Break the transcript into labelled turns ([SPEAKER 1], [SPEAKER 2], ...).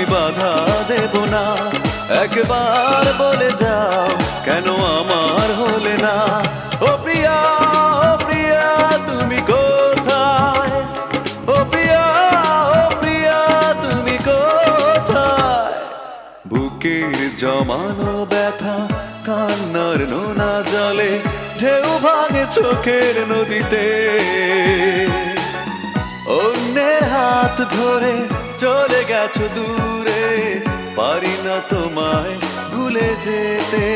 [SPEAKER 1] আমি বাধা দেব না। একবার বলে যাও কেন আমার হলে না। ও প্রিয়া, ও প্রিয়া তুমি কোথায়? ও প্রিয়া, ও প্রিয়া তুমি কোথায়? বুকের জমানো ব্যথা কান্নার নোনা জলে ঢেউ ভাঙে চোখের নদীতে। অন্যের হাত ধরে চলে গেছো দূরে, পারি না তোমায় ভুলে যেতে।